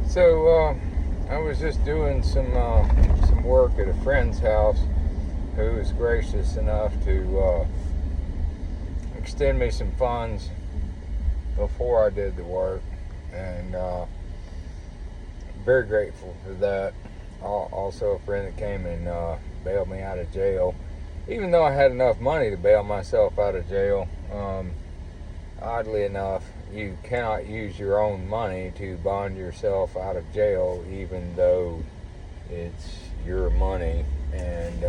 So I was just doing some work at a friend's house who was gracious enough to extend me some funds before I did the work, and very grateful for that. Also, a friend that came and bailed me out of jail, even though I had enough money to bail myself out of jail. Oddly enough, you cannot use your own money to bond yourself out of jail, even though it's your money, and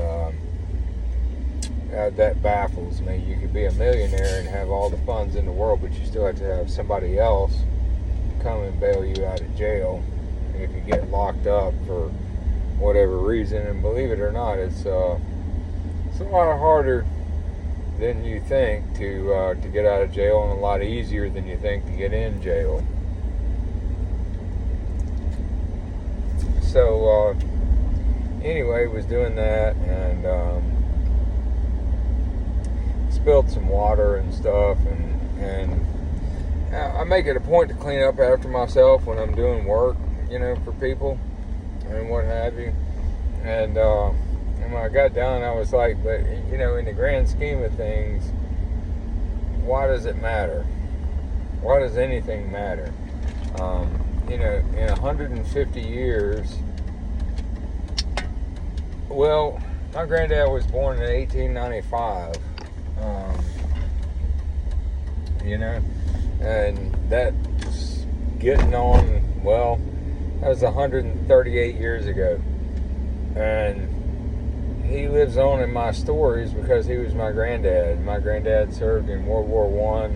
that baffles me. You could be a millionaire and have all the funds in the world, but you still have to have somebody else come and bail you out of jail if you get locked up for whatever reason. And believe it or not, it's a lot harder than you think to get out of jail, and a lot easier than you think to get in jail. So anyway, was doing that, and spilled some water and stuff, and I make it a point to clean up after myself when I'm doing work, for people and what have you. And when I got done, I was like, but in the grand scheme of things, why does it matter? Why does anything matter? In 150 years, well, my granddad was born in 1895, and that's getting on, well, that was 138 years ago. And he lives on in my stories because he was my granddad. My granddad served in World War I.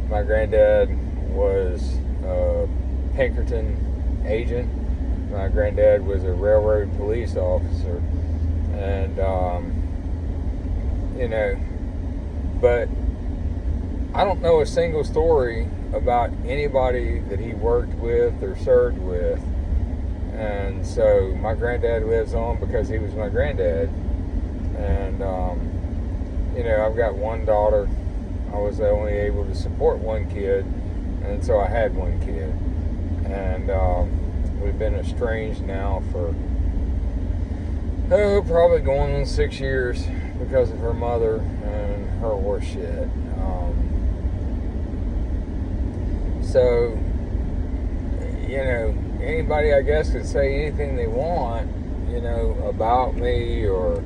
My granddad was a Pinkerton agent. My granddad was a railroad police officer. And, but I don't know a single story about anybody that he worked with or served with. And so my granddad lives on because he was my granddad. And, I've got one daughter. I was only able to support one kid, and so I had one kid. And we've been estranged now for, probably going on 6 years because of her mother and her horse shit. So, anybody, I guess, could say anything they want, about me or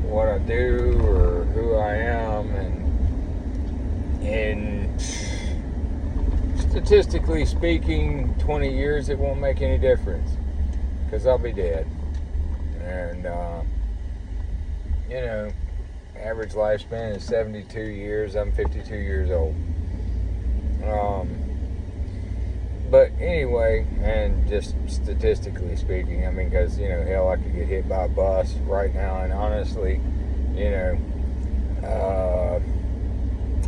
what I do or who I am, and statistically speaking, 20 years it won't make any difference because I'll be dead. And average lifespan is 72 years. I'm 52 years old. But anyway, and just statistically speaking, because, hell, I could get hit by a bus right now, and honestly,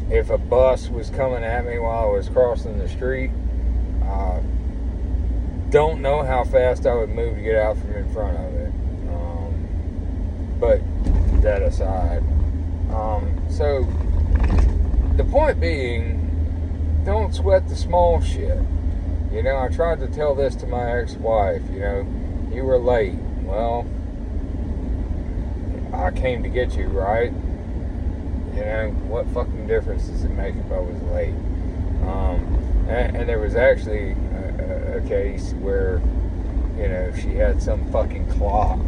if a bus was coming at me while I was crossing the street, don't know how fast I would move to get out from in front of it. But that aside, so the point being, don't sweat the small shit. I tried to tell this to my ex-wife, you were late. Well, I came to get you, right? What fucking difference does it make if I was late? And there was actually a case where, she had some fucking clock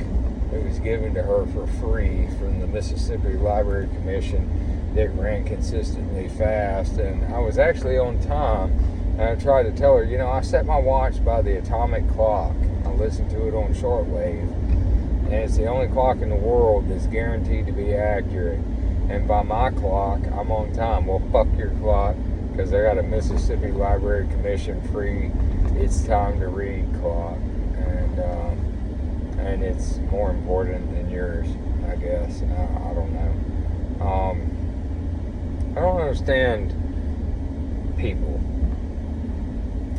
that was given to her for free from the Mississippi Library Commission that ran consistently fast, and I was actually on time. And I tried to tell her, I set my watch by the atomic clock. I listen to it on shortwave. And it's the only clock in the world that's guaranteed to be accurate. And by my clock, I'm on time. Well, fuck your clock, because I got a Mississippi Library Commission free It's Time to Read clock. And it's more important than yours, I guess. I don't know. I don't understand people.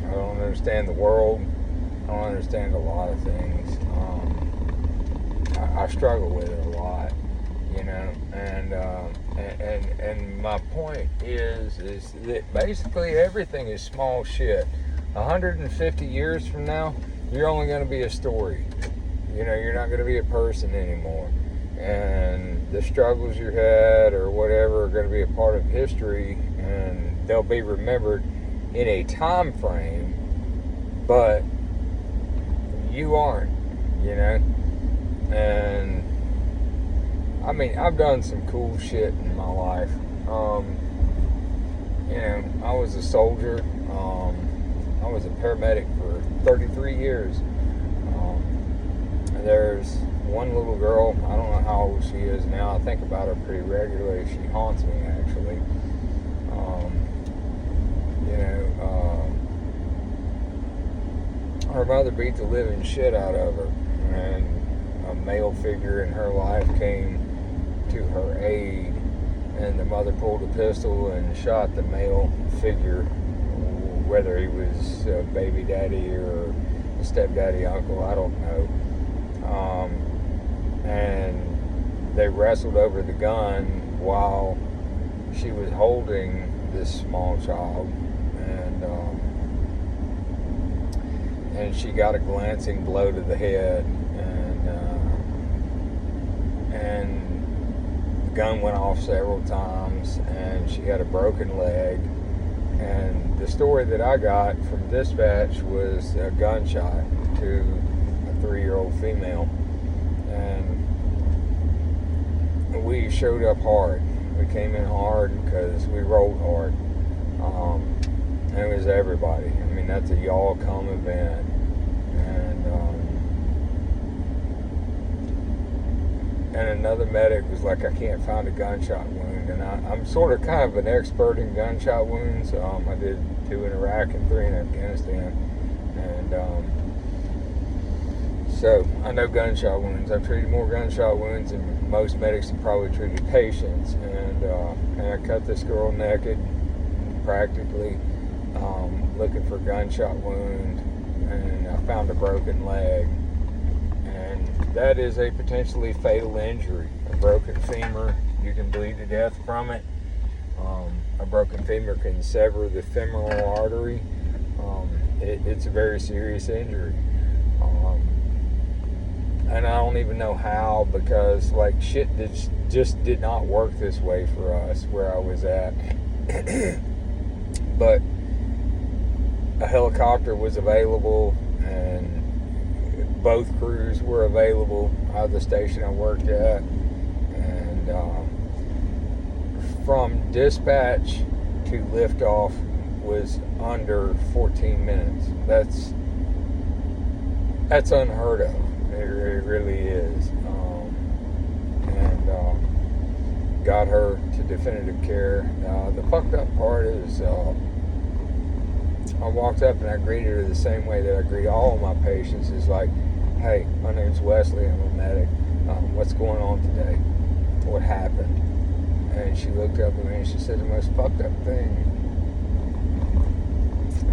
I don't understand the world. I don't understand a lot of things. I struggle with it a lot, and my point is that basically everything is small shit. 150 years from now, you're only going to be a story. You know, you're not going to be a person anymore. And the struggles you had or whatever are going to be a part of history, and they'll be remembered in a time frame, but you aren't, you know. And I mean, I've done some cool shit in my life. You know, I was a soldier. I was a paramedic for 33 years. And there's one little girl, I don't know how old she is now. I think about her pretty regularly. She haunts me, actually. You know, her mother beat the living shit out of her. And a male figure in her life came to her aid, and the mother pulled a pistol and shot the male figure, whether he was a baby daddy or a stepdaddy uncle, I don't know. And they wrestled over the gun while she was holding this small child, and she got a glancing blow to the head, and the gun went off several times, and she had a broken leg. And the story that I got from dispatch was a gunshot to a 3-year-old female. And we showed up hard. We came in hard because we rolled hard. And it was everybody. I mean, that's a y'all come event. And another medic was like, I can't find a gunshot wound. And I'm sort of kind of an expert in gunshot wounds. I did 2 in Iraq and 3 in Afghanistan. And so I know gunshot wounds. I've treated more gunshot wounds than most medics have probably treated patients. And I cut this girl naked, practically, looking for a gunshot wound. And I found a broken leg. That is a potentially fatal injury. A broken femur, you can bleed to death from it. A broken femur can sever the femoral artery. It's a very serious injury. And I don't even know how, because like shit just did not work this way for us where I was at. But a helicopter was available, and both crews were available out of the station I worked at. And from dispatch to liftoff was under 14 minutes. That's unheard of. It really is. And got her to definitive care. The fucked up part is I walked up and I greeted her the same way that I greet all of my patients. Is like, hey, my name's Wesley, I'm a medic. What's going on today? What happened? And she looked up at me and she said the most fucked up thing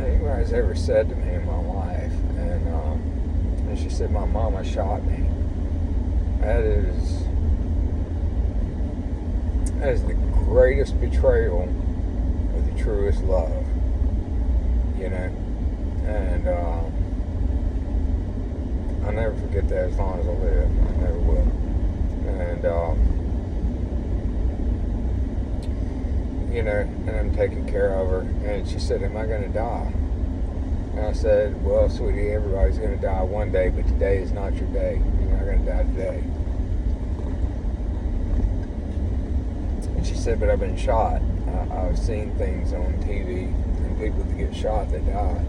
anybody's ever said to me in my life. And she said, my mama shot me. That is the greatest betrayal of the truest love. You know? And I'll never forget that as long as I live. I never will. And you know, and I'm taking care of her. And she said, am I going to die? And I said, well, sweetie, everybody's going to die one day, but today is not your day. You're not going to die today. And she said, but I've been shot. I've seen things on TV, and people that get shot, they die.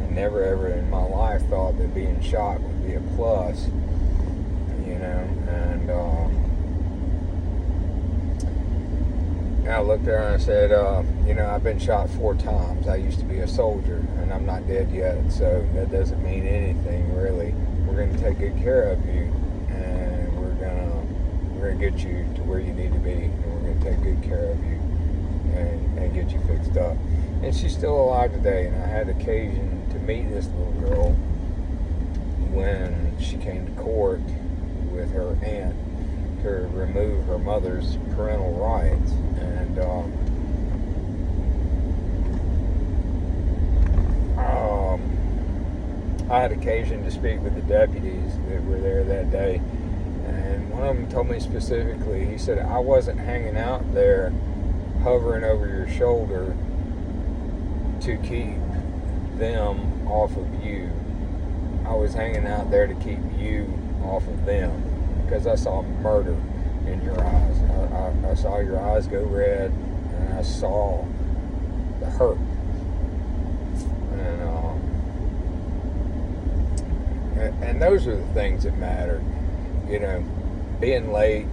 I never ever in my life thought that being shot would be a plus, you know. And I looked at her and I said, you know, I've been shot 4 times. I used to be a soldier, and I'm not dead yet, so that doesn't mean anything, really. We're going to take good care of you, and we're going to get you to where you need to be, and we're going to take good care of you and get you fixed up. And she's still alive today, and I had occasion to meet this little girl when she came to court with her aunt to remove her mother's parental rights. And I had occasion to speak with the deputies that were there that day, and one of them told me specifically, he said, I wasn't hanging out there hovering over your shoulder to keep them off of you. I was hanging out there to keep you off of them, because I saw murder in your eyes. I saw your eyes go red, and I saw the hurt. And those are the things that matter. You know, being late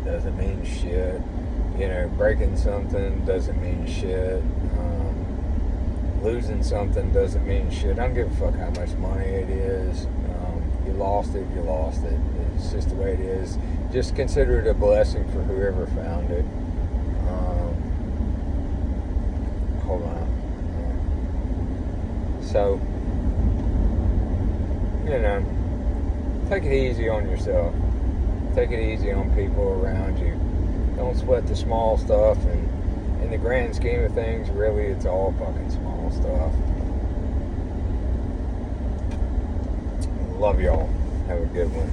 doesn't mean shit. You know, breaking something doesn't mean shit. Losing something doesn't mean shit. I don't give a fuck how much money it is. You lost it, you lost it. It's just the way it is. Just consider it a blessing for whoever found it. Hold on. So, you know, take it easy on yourself. Take it easy on people around you. Don't sweat the small stuff, and in the grand scheme of things, really, it's all fucking small stuff. Love y'all. Have a good one.